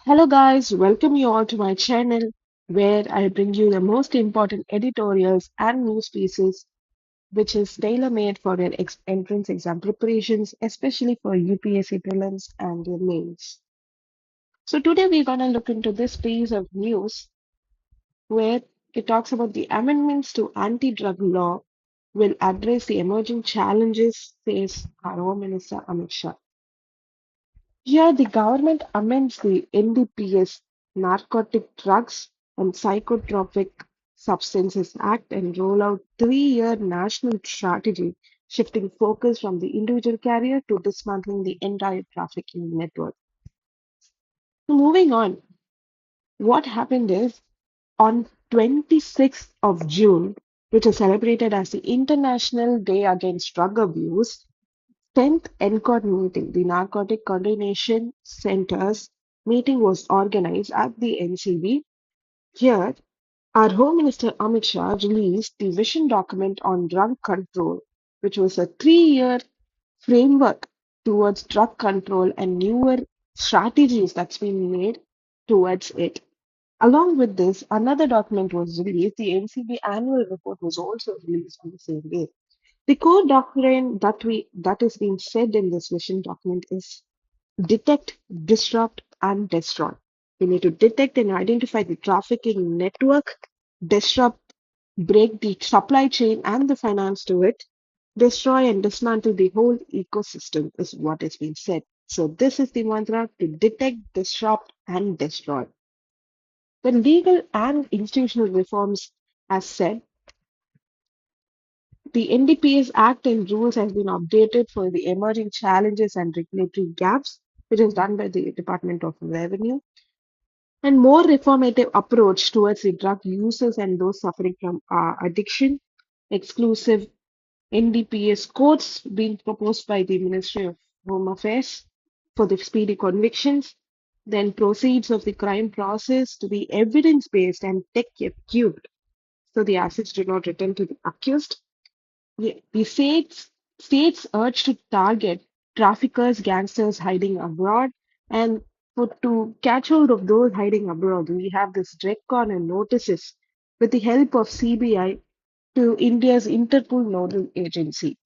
Hello guys, welcome you all to my channel where I bring you the most important editorials and news pieces which is tailor-made for your entrance exam preparations, especially for UPSC Prelims and your mains. So today we're gonna look into this piece of news where it talks about the amendments to anti-drug law will address the emerging challenges, says our Home Minister Amit Shah. Here, the government amends the NDPS Narcotic Drugs and Psychotropic Substances Act and roll out 3-year national strategy, shifting focus from the individual carrier to dismantling the entire trafficking network. So moving on, what happened is on 26th of June, which is celebrated as the International Day Against Drug Abuse, 10th NCORD meeting, the Narcotic Coordination Center's meeting was organized at the NCB. Here, our Home Minister Amit Shah released the vision document on drug control, which was a 3-year framework towards drug control and newer strategies that's been made towards it. Along with this, another document was released. The NCB annual report was also released on the same day. The core doctrine that is being said in this vision document is detect, disrupt, and destroy. We need to detect and identify the trafficking network, disrupt, break the supply chain and the finance to it, destroy and dismantle the whole ecosystem is what is being said. So this is the mantra to detect, disrupt, and destroy. The legal and institutional reforms, as said, the NDPS Act and rules has been updated for the emerging challenges and regulatory gaps, which is done by the Department of Revenue, and more reformative approach towards the drug users and those suffering from addiction, exclusive NDPS courts being proposed by the Ministry of Home Affairs for the speedy convictions, then proceeds of the crime process to be evidence-based and tech-cubed, so the assets do not return to the accused. The states urge to target traffickers, gangsters hiding abroad, and to catch hold of those hiding abroad, we have this DRECON and notices with the help of CBI to India's Interpol nodal agency.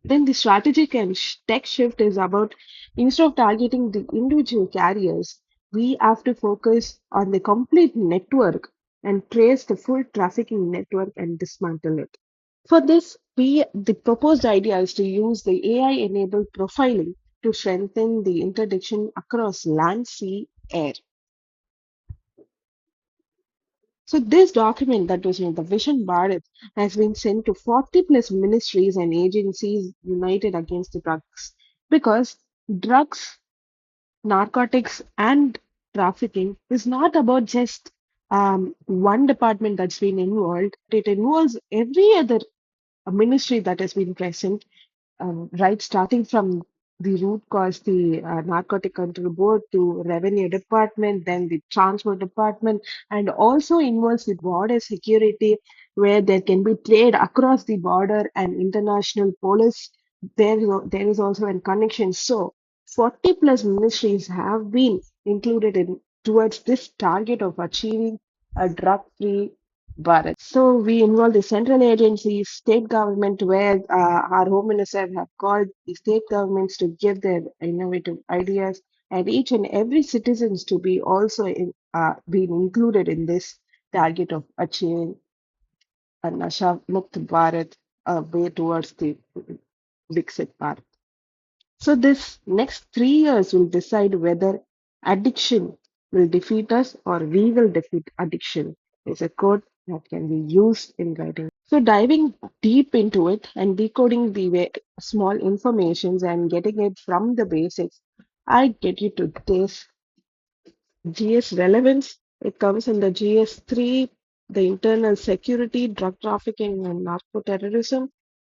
Then the strategic and tech shift is about instead of targeting the individual carriers, we have to focus on the complete network and trace the full trafficking network and dismantle it. For this, the proposed idea is to use the AI-enabled profiling to strengthen the interdiction across land, sea, air. So this document that was the Vision Bharat has been sent to 40 plus ministries and agencies united against the drugs because drugs, narcotics, and trafficking is not about just one department that's been involved. It involves every other ministry that has been present, right, starting from the root cause, the Narcotic Control Board to Revenue Department, then the Transport Department, and also involves the border security, where there can be trade across the border and international police. There is also a connection. So, 40 plus ministries have been included in towards this target of achieving a drug-free Bharat. So we involve the central agencies, state government, where our home minister have called the state governments to give their innovative ideas, and each and every citizens to be also being included in this target of achieving a Nasha Mukt Bharat, a way towards the Viksit Bharat. So this next 3 years will decide whether addiction will defeat us or we will defeat addiction. Is a quote that can be used in writing. So diving deep into it and decoding the small informations and getting it from the basics, I get you to this GS relevance. It comes in the GS3, the internal security, drug trafficking and narco-terrorism,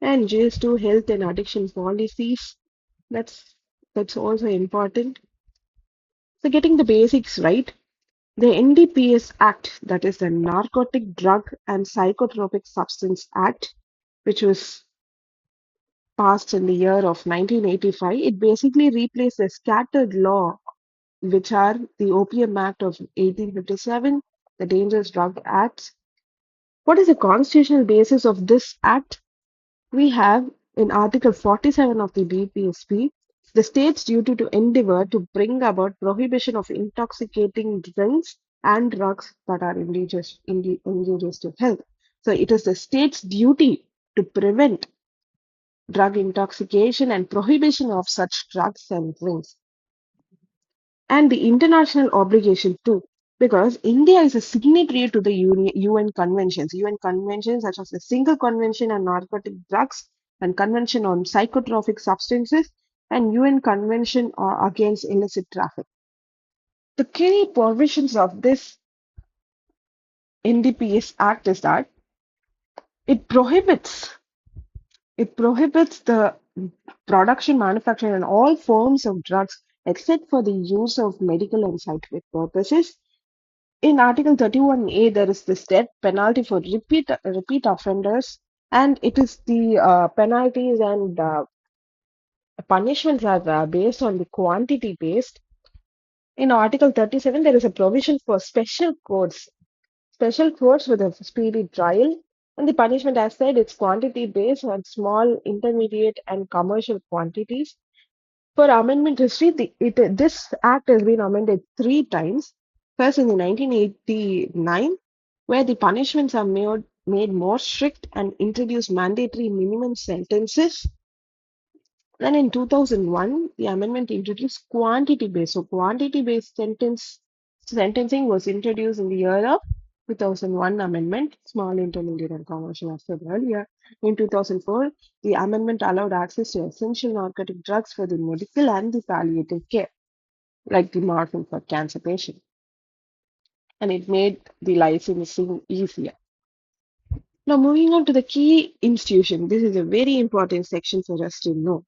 and GS2, health and addiction policies. That's that's also important. So getting the basics right, the NDPS Act, that is the Narcotic Drug and Psychotropic Substance Act, which was passed in the year of 1985. It basically replaced the scattered law, which are the Opium Act of 1857, the Dangerous Drug Acts. What is the constitutional basis of this act? We have in Article 47 of the BPSP the state's duty to endeavor to bring about prohibition of intoxicating drinks and drugs that are injurious to health. So it is the state's duty to prevent drug intoxication and prohibition of such drugs and drinks, and the international obligation too, because India is a signatory to the UN conventions such as the Single Convention on Narcotic Drugs and Convention on Psychotropic Substances and UN Convention against illicit traffic. The key provisions of this NDPS Act is that it prohibits it prohibits the production, manufacture, and all forms of drugs except for the use of medical and scientific purposes. In Article 31A, there is this death penalty for repeat offenders, and it is the penalties and punishments are based on the quantity based. In Article 37, there is a provision for special courts with a speedy trial, and the punishment, as said, it's quantity based on small, intermediate, and commercial quantities. For amendment history, this act has been amended three times. First, in the 1989, where the punishments are made more strict and introduced mandatory minimum sentences. Then in 2001, the amendment introduced quantity based. So quantity based sentencing was introduced in the year of 2001 amendment, small, intermediate, and commercial, as said earlier. In 2004, the amendment allowed access to essential narcotic drugs for the medical and the palliative care, like the morphine for cancer patients, and it made the licensing easier. Now, moving on to the key institution. This is a very important section for us to know.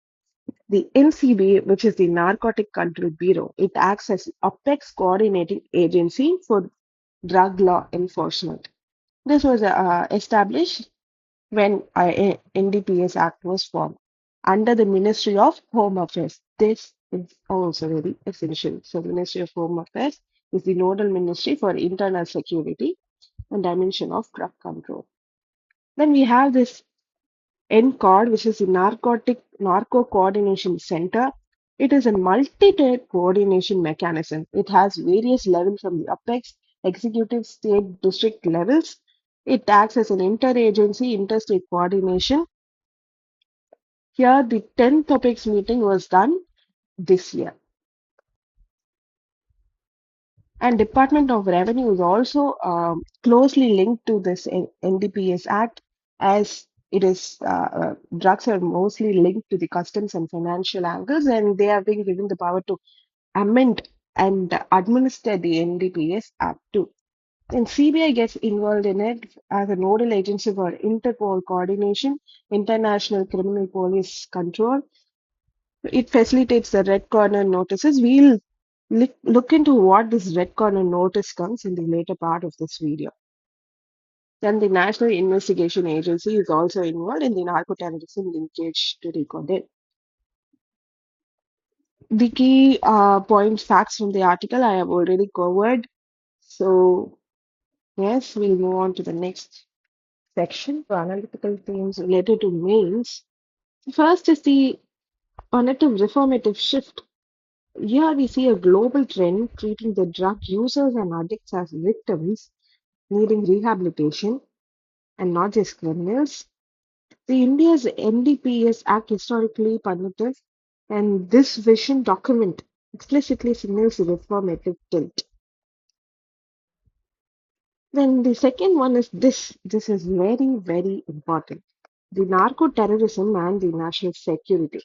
The NCB, which is the Narcotic Control Bureau, it acts as apex coordinating agency for drug law enforcement. This was established when NDPS Act was formed under the Ministry of Home Affairs. This is also very essential. So, Ministry of Home Affairs is the nodal ministry for internal security and dimension of drug control. Then we have this NCORD, which is the Narco Coordination Center. It is a multi-tier coordination mechanism. It has various levels from the apex, executive, state, district levels. It acts as an interagency, interstate coordination. Here, the 10th apex meeting was done this year. And Department of Revenue is also closely linked to this NDPS Act, as it is drugs are mostly linked to the customs and financial angles, and they are being given the power to amend and administer the NDPS Act too. Then CBI gets involved in it as a nodal agency for Interpol coordination, international criminal police control. It facilitates the red corner notices. We'll look into what this red corner notice comes in the later part of this video. Then the National Investigation Agency is also involved in the narco-terrorism linkage to decode. The key points, facts from the article I have already covered. So yes, we'll move on to the next section for analytical themes related to mains. First is the reformative shift. Here we see a global trend treating the drug users and addicts as victims needing rehabilitation and not just criminals. The India's NDPS Act historically punitive, and this vision document explicitly signals the reformative tilt. Then the second one is this. This is very, very important. The narco-terrorism and the national security.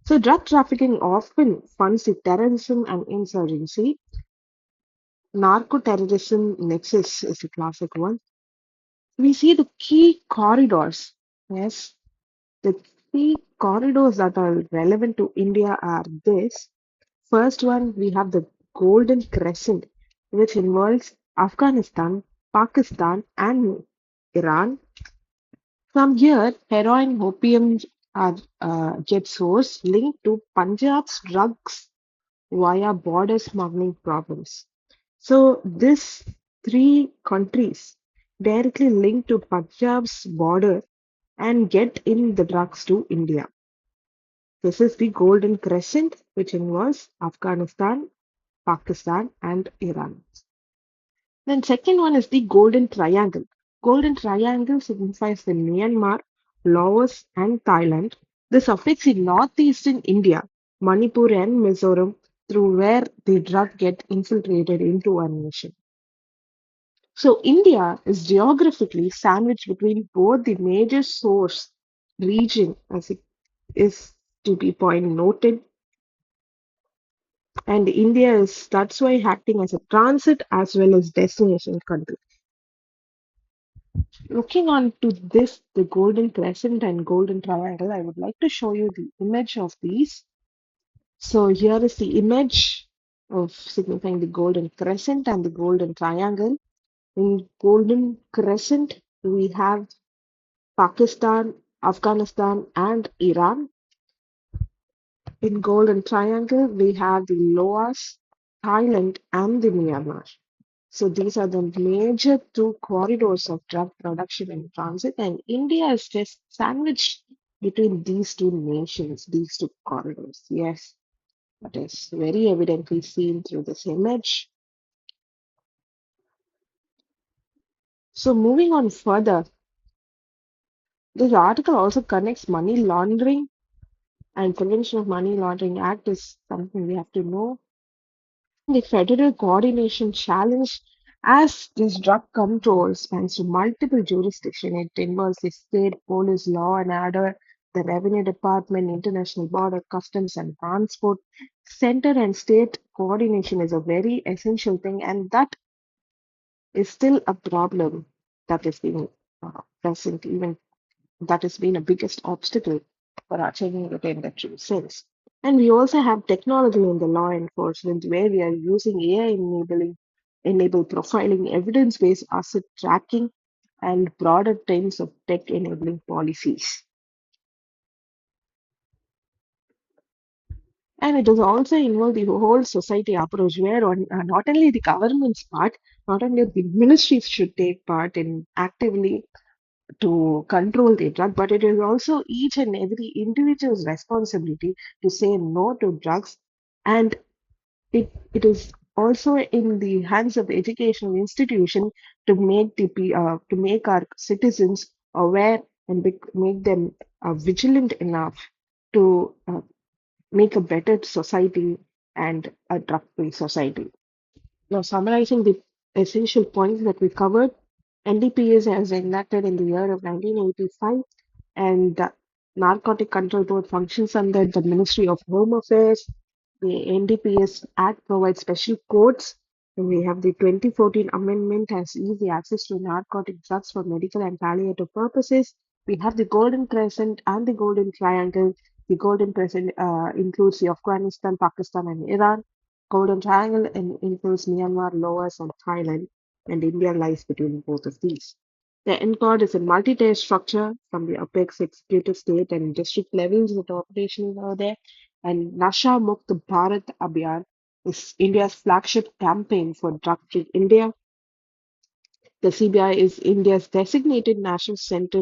So drug trafficking often funds the terrorism and insurgency. Narco-terrorism nexus is a classic one. We see the key corridors. Yes, the key corridors that are relevant to India are this. First one, we have the Golden Crescent, which involves Afghanistan, Pakistan, and Iran. From here, heroin, opium, are get source linked to Punjab's drugs via border smuggling problems. So these three countries directly linked to Punjab's border and get in the drugs to India. This is the Golden Crescent, which involves Afghanistan, Pakistan, and Iran. Then second one is the Golden Triangle. Golden Triangle signifies the Myanmar, Laos, and Thailand. This affects in northeastern India, Manipur and Mizoram, through where the drug get infiltrated into our nation. So India is geographically sandwiched between both the major source region, as it is to be point noted, and India is that's why acting as a transit as well as destination country. Looking on to this, the Golden Crescent and Golden Triangle, I would like to show you the image of these. So here is the image of signifying the Golden Crescent and the Golden Triangle. In Golden Crescent, we have Pakistan, Afghanistan, and Iran. In Golden Triangle, we have the Laos, Thailand, and the Myanmar. So these are the major two corridors of drug production and transit, and India is just sandwiched between these two nations, these two corridors. Yes, that is very evidently seen through this image. So moving on further, this article also connects money laundering and Prevention of Money Laundering Act is something we have to know. The federal coordination challenge, as this drug control spans to multiple jurisdictions, it involves the state, police, law and order, the revenue department, international border, customs and transport. Center and state coordination is a very essential thing, and that is still a problem that is being present, even that has been a biggest obstacle for achieving it in the true sense. And we also have technology in the law enforcement where we are using AI enable profiling, evidence-based asset tracking, and broader terms of tech enabling policies. And it does also involve the whole society approach where not only the government's part, not only the ministries should take part in actively to control the drug, but it is also each and every individual's responsibility to say no to drugs. And it is also in the hands of the educational institution to make to make our citizens aware and make them vigilant enough to make a better society and a drug-free society. Now, summarizing the essential points that we covered, NDPS was enacted in the year of 1985, and the Narcotic Control Board functions under the Ministry of Home Affairs. The NDPS Act provides special codes. And we have the 2014 amendment has easy access to narcotic drugs for medical and palliative purposes. We have the Golden Crescent and the Golden Triangle. The Golden Crescent includes the Afghanistan, Pakistan, and Iran. Golden Triangle includes Myanmar, Laos, and Thailand, and India lies between both of these. The NCORD is a multi-tier structure from the apex executive state and district levels that are operational over there. And Nasha Mukt Bharat Abhiyan is India's flagship campaign for drug-free India. The CBI is India's designated national center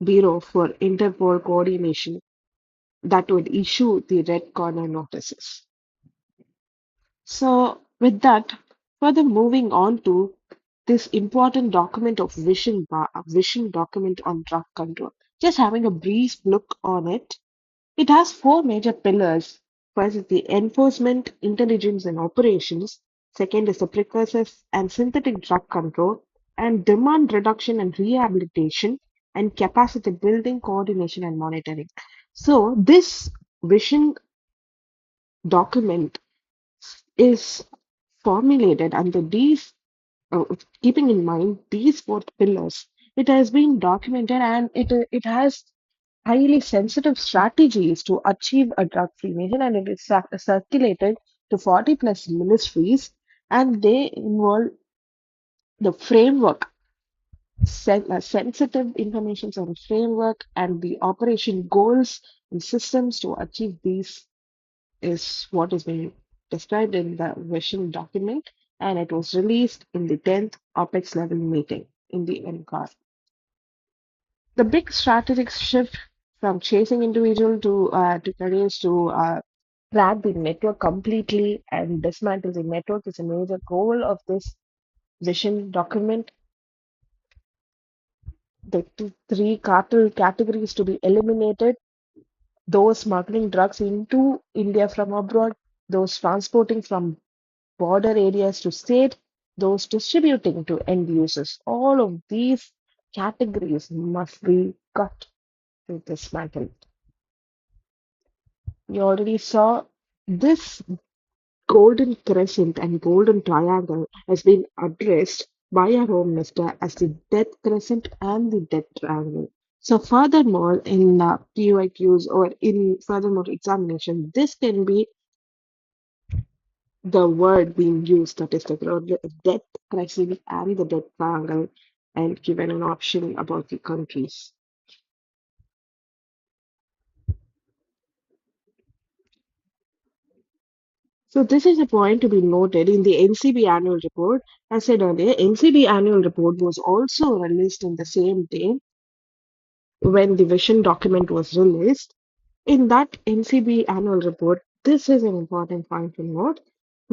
bureau for Interpol coordination that would issue the red corner notices. So, with that, further moving on to this important document of vision document on drug control. Just having a brief look on it, it has four major pillars. First is the enforcement, intelligence, and operations. Second is the precursors and synthetic drug control, and demand reduction and rehabilitation, and capacity building, coordination, and monitoring. So, this vision document is formulated under these, uh, keeping in mind these four pillars. It has been documented and it has highly sensitive strategies to achieve a drug-free nation, and it is circulated to 40 plus ministries, and they involve the framework sensitive information and framework, and the operation goals and systems to achieve these is what is being described in the vision document, and it was released in the 10th OPEX level meeting in the NCORD. The big strategic shift from chasing individual to careers to crack the network completely and dismantle the network is a major goal of this vision document. The three cartel categories to be eliminated: those smuggling drugs into India from abroad, those transporting from border areas to state, those distributing to end users. All of these categories must be cut to dismantle. You already saw this golden crescent and golden triangle has been addressed by our Home Minister as the death crescent and the death triangle. So, furthermore, in PYQs or in furthermore examination, this can be the word being used, that is the death crescent and the death triangle, and given an option about the countries. So this is a point to be noted in the NCB annual report. As said earlier, NCB annual report was also released in the same day when the vision document was released. In that NCB annual report, this is an important point to note.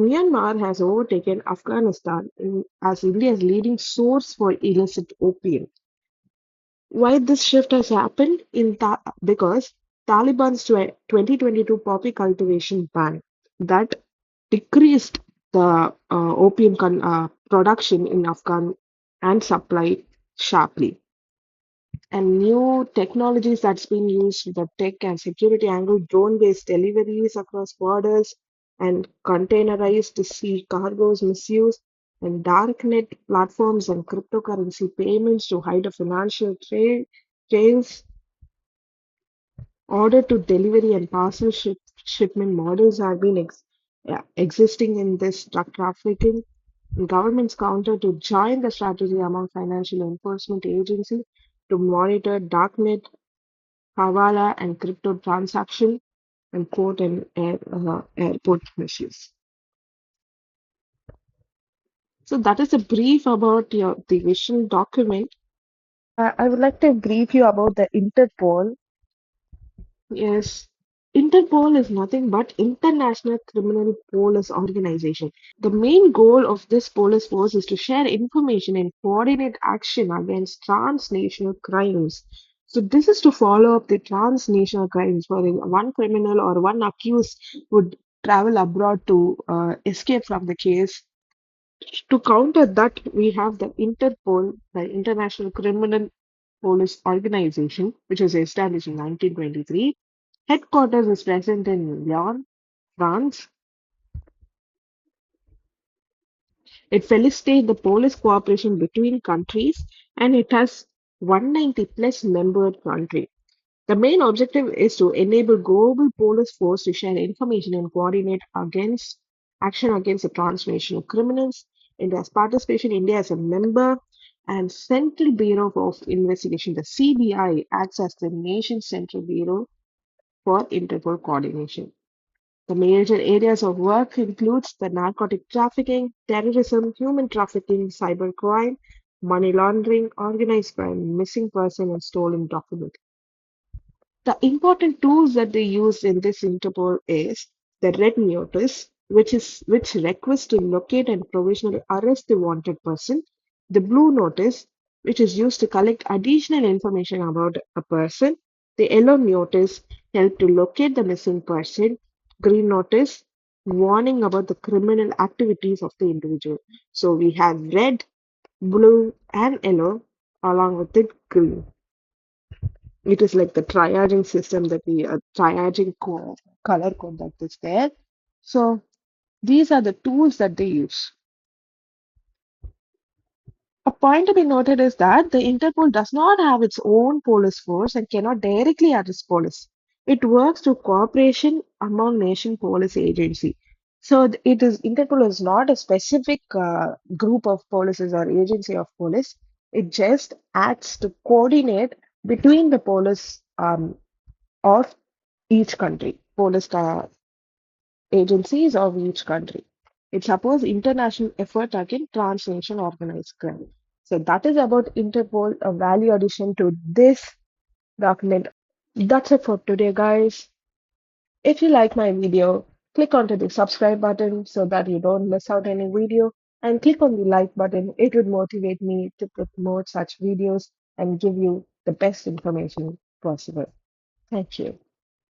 Myanmar has overtaken Afghanistan as India's leading source for illicit opium. Why this shift has happened because Taliban's 2022 poppy cultivation ban that decreased the opium production in Afghan and supply sharply. And new technologies that's been used with the tech and security angle, drone-based deliveries across borders, and containerized sea cargoes misuse, and darknet platforms and cryptocurrency payments to hide a financial trails, order to delivery and parcel shipment models have been existing in this drug trafficking. Governments counter to join the strategy among financial enforcement agencies to monitor darknet, Hawala and crypto transaction and port and airport misuse. So that is a brief about the vision document. I would like to brief you about the Interpol. Yes, Interpol is nothing but International Criminal Police Organization. The main goal of this police force is to share information and coordinate action against transnational crimes. So this is to follow up the transnational crimes where one criminal or one accused would travel abroad to escape from the case. To counter that, we have the Interpol, the International Criminal Police Organization, which was established in 1923. Headquarters is present in Lyon, France. It facilitates the police cooperation between countries and it has 190 plus member countries. The main objective is to enable global police force to share information and coordinate against action against the transnational criminals. India's participation, India as a member and Central Bureau of Investigation, the CBI, acts as the nation's central bureau for Interpol coordination. The major areas of work includes the narcotic trafficking, terrorism, human trafficking, cybercrime, money laundering, organized crime, missing person, and stolen document. The important tools that they use in this Interpol is the red notice, which requests to locate and provisionally arrest the wanted person, the blue notice, which is used to collect additional information about a person, the yellow notice help to locate the missing person, green notice warning about the criminal activities of the individual. So we have red, blue, and yellow along with the green. It is like the triaging system that we color code that is there. So these are the tools that they use. A point to be noted is that the Interpol does not have its own police force and cannot directly arrest police. It works through cooperation among nation police agency. So it is Interpol is not a specific group of policies or agency of police. It just acts to coordinate between the police of each country, police agencies of each country. It supports international effort against transnational organized crime. So that is about Interpol, a value addition to this document. That's it for today, guys. If you like my video, click onto the subscribe button so that you don't miss out any video, and click on the like button. It would motivate me to put more such videos and give you the best information possible. Thank you.